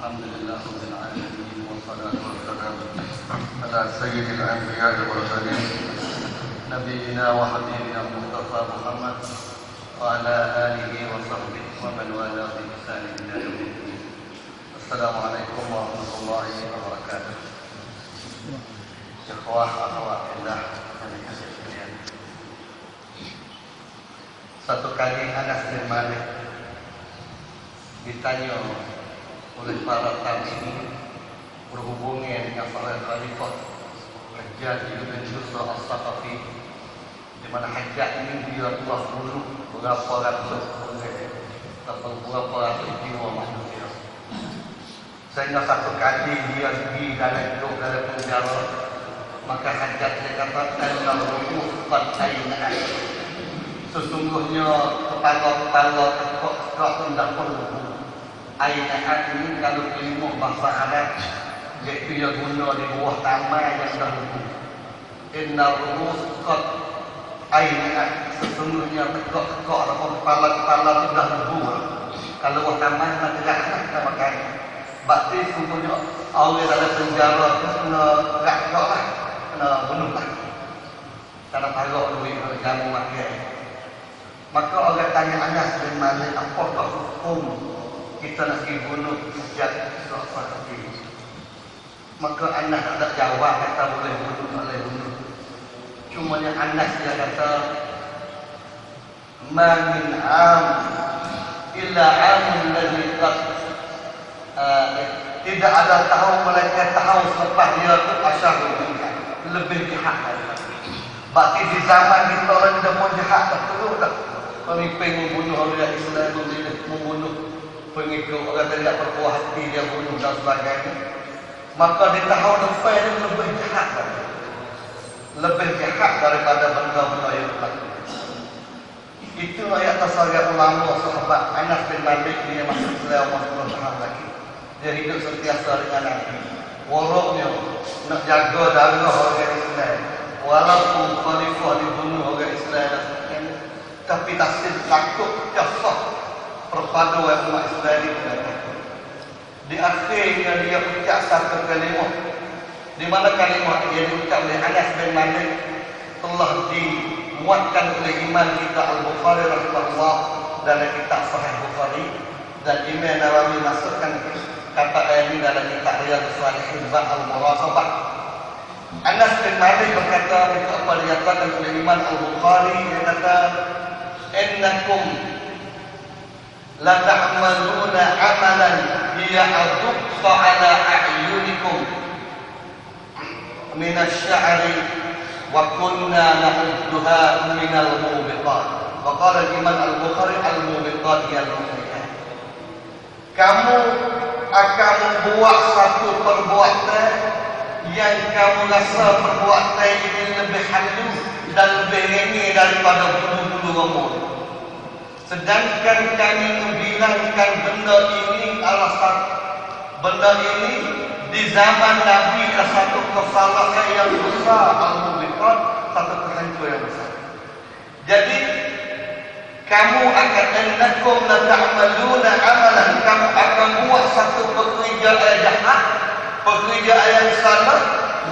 Alhamdulillah rabbil alamin wassalatu wassalamu ala sayyidil anbiya'i wal mursalin nabiyina wa habibina Mustafa Muhammad wa ala alihi wa sahbihi wa man wala bi ihsan ila yaumiddin. Assalamualaikum warahmatullahi wabarakatuh. Ikhwah akhwat fillah yang dikasihi sekalian. Satu kali Anas bin Malik ditanya oleh para tabi'in berhubungan dengan para khalifah Hajjaj bin Yusuf As-Saqafi, di mana Hajjaj ini dia telah bunuh berapa ratus atau berapa ratus jiwa manusia. Sehingga satu kali dia pergi dalam penjara, maka Hajjaj dia katakan al-ruh qad ayna'at, sesungguhnya kepala-kepala kok hendak penuh. Ayna'at ini kalau ilmu bahasa Arab iaitu ia guna di bawah taman yang dahulu. Inna rumus qad ayna'at, sesungguhnya tegak-tegak ataupun kepala-kepala itu dah lebuh. Kalau bawah taman nak tegak-tegak kita makan. Berarti sesungguhnya orang dalam penjara itu kena tegak-tegak lah, kena bunuh lah. Karena taruh duit jamu makan. Maka orang tanya Anas bin Malik, apakah hukum kita nak dibunuh sejak sesuatu ini? Maka Anas tak jawab, kata boleh bunuh, boleh bunuh. Cuma yang Anas dia kata, ma min am illa amul ladzi qad tidak ada tahun melainkan tahun selepas dia tu asyadu lebih jahat. Berarti di zaman kita orang dah pun jahat tak perlu dah. Pemimpin membunuh orang Islam, membunuh pengikut orang tidak berpuas hati, dia bunuh dan sebagainya. Maka di tahun depan ini lebih jahat lagi, lebih jahat daripada benda-benda yang berlaku. Itu ayat tasawuf ulama sahabat Anas bin Malik dia masuk Islam 10 tahun lagi. Dia hidup sentiasa dengan Nabi. Waroknya nak jaga darah orang Islam, walaupun khalifah dibunuh orang Islam dan sebagainya, tapi tasir takut jasah perpaduan umat Islam ini. Di akhirnya dia ucap satu kalimah, di mana kalimah dia diucap oleh Anas bin Malik telah dimuatkan oleh Imam kita Al-Bukhari rahimahullah dalam kitab Sahih Bukhari, dan Imam Nawawi masukkan kata ini dalam kitab Riyadhus Shalihin bab Al-Muraqabah. Anas bin Malik berkata, itu apa dikatakan oleh Imam Al-Bukhari, dia kata, innakum la ta'maluna amalan hiya adqa ala a'yunikum min asy-sya'ri wa kunna na'udduha min al-mubiqat. Wa qala Imam Al-Bukhari al-mubiqat hiya al-mubiqat. Kamu akan membuat satu perbuatan yang kamu rasa perbuatan ini lebih halus dan lebih ringan daripada bulu-bulu rambut. Sedangkan kami membilangkan benda ini alasan benda ini di zaman Nabi adalah satu kesalahan yang besar, al-mubiqat, satu kehancuran yang besar. Jadi kamu akan ennakum la ta'maluna amalan, kamu akan buat satu pekerjaan jahat, pekerjaan yang salah,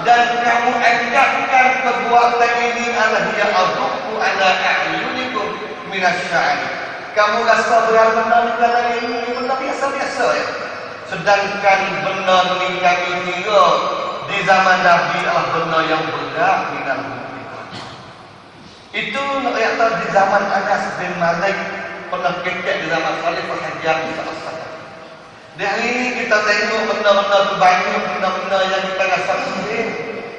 dan kamu anggapkan perbuatan ini adalah dia adhu ala a'yunikum min asy-sya'ri. Kamu rasa benar-benar benda ini benda biasa-biasa ya. Sedangkan benda ini kami kira di zaman Nabi adalah benda yang berat minal mubiqat. Itu ayat di zaman Anas bin Malik pernah kekek di zaman Khalifah Hajjaj bin Yusuf. Di hari ini kita tengok benda-benda itu banyak, benda-benda yang kita rasa sendiri,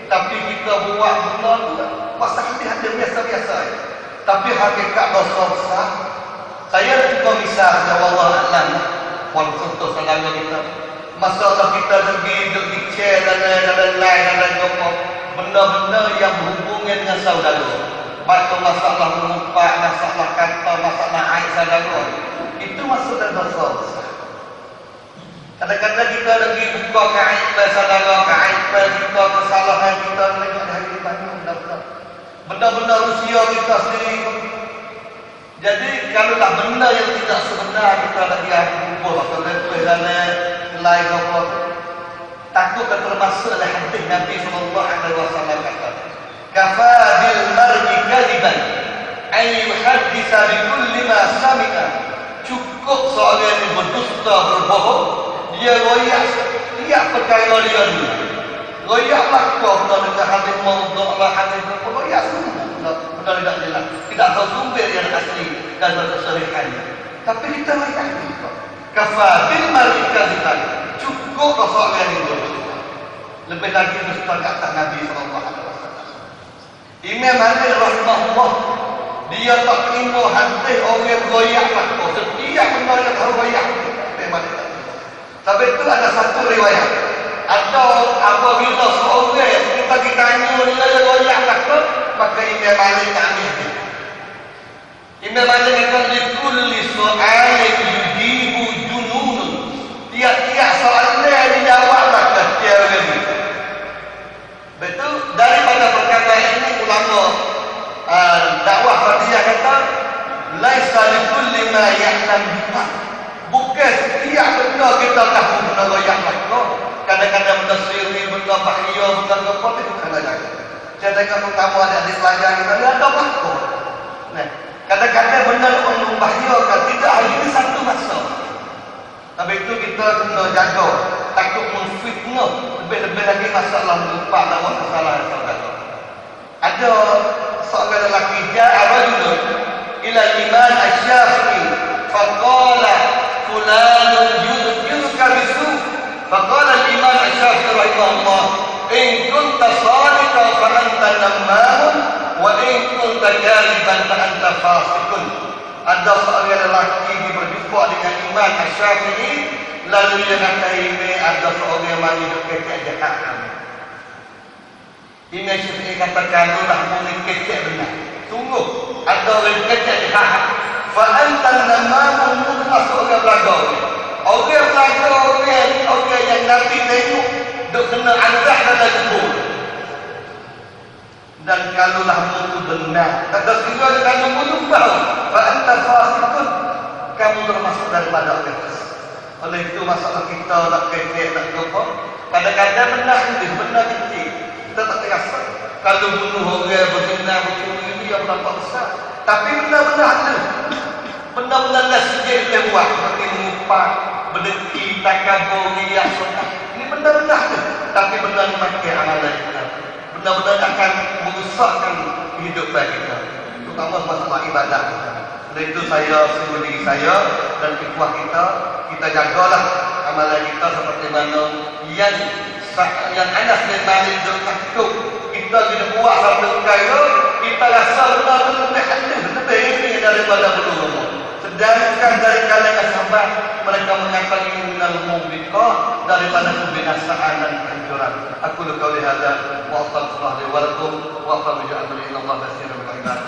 tapi kita buat benda itu masa hati-hati biasa-biasa ya. Tapi hakikat dosa besar. Saya juga misalnya wallah alam wal contoh selama kita masalah kita duduk di chair dan lain-lain benda-benda yang berhubungan dengan saudara, masalah mengumpat, masalah kata, masalah aib saudara, itu masuk dalam dosa besar. Kadang-kadang kita lagi buka keaiban saudara, keaiban kita, kesalahan kita, benda-benda usia kita sendiri. Jadi kalaulah benda yang tidak sebenar kita lagi kumpul atau lebih dan lain apa takut termasuk oleh hadis Nabi sallallahu alaihi wasallam kata kafa bil mar'i kadiban ay yuhaddisa bi kulli ma sami'a. Cukup seorang ini berdusta berbohong, dia royak setiap perkara dia ni. Royak lakon dengan hadis maudhu' lah hadis royak semua benar tidak jelas, tidak tahu sumber yang asli dan kesahihannya. Tapi kita royak juga. Kafa bil mar'i kadiban. Cukup seorang ini berdusta. Lebih lagi dusta kata Nabi sallallahu alaihi wasallam. Imam Malik rahimahullah dia tak terima hadis orang royak lakon. Setiap benda yang harus royak memang tidak. Tapi itu ada satu riwayat. Ada apabila seorang kita ditanya dia royak lakon, maka Imam Malik tanya. Imam Malik kata likulli so'alin yujibu jununun. Tiap-tiap soalan yang dijawab maka dia begini. Betul, daripada perkataan ini ulama dakwah Qadiyah kata laisa likulli ma ya'lam bihi. Bukan setiap benda kita tahu benda royak lakon. Kadang-kadang benda sirri, benda bahaya, benda apa itu kadang-kadang. Kadang-kadang kamu ada di pelajaran kita ada lakon. Nah, kadang-kadang benda membahayakan tidak hanya satu masalah. Tapi itu kita kena jaga, takut memfitnah, lebih-lebih lagi masalah lupa lawan kesalahan saudara. Ada seorang lelaki ja'a rajulun ila Imam Asy-Syafi'i faqala fulanun yudhkiruka bisu. Faqala Imam Asy-Syafi'i rahimahullah in kunta sadiqan fa anta nammamun wa in kunta kadiban fa anta fasiqun. Ada seorang lelaki berjumpa dengan Imam Asy-Syafi'i lalu dia kata ini ada seorang yang mari kekek jahat. Imam Syafi'i kata kalau dah mungkin kecek benar. Sungguh ada orang kecek jahat. Fa anta namamun termasuk orang belaga. Orang belaga orang yang Nabi tengok duk kena azab dalam kubur. Dan kalaulah itu benar, kata segala kamu menyembah, fa anta fasiqun, kamu termasuk daripada orang fasik. Oleh itu masalah kita nak kecek nak apa? Kadang-kadang benar kecil. Kita tak terasa. Kalau bunuh orang berzina berzina ini yang berapa besar. Tapi benar-benar ada. Benar-benar dah sejak dia buat seperti mengupah, berdeki, takabur, riak, sunnah. Ini benar-benar ada. Tapi benar memakai amalan kita. Benar-benar akan merusakkan kehidupan kita. Terutama masalah ibadah kita. Oleh itu saya suruh diri saya dan ikhwah kita jagalah amalan kita seperti mana yang Anas bin Malik takut kita kena buat satu perkara kita rasa benar-benar lebih hadis lebih ini daripada belum. Sedangkan dari kalangan sahabat mereka mengatakan ini minal mubiqah daripada kebinasaan dan kehancuran. Aku qauli hadza wa astaghfirullah li wa lakum wa aqim bi'amri Allah basira bil ibad.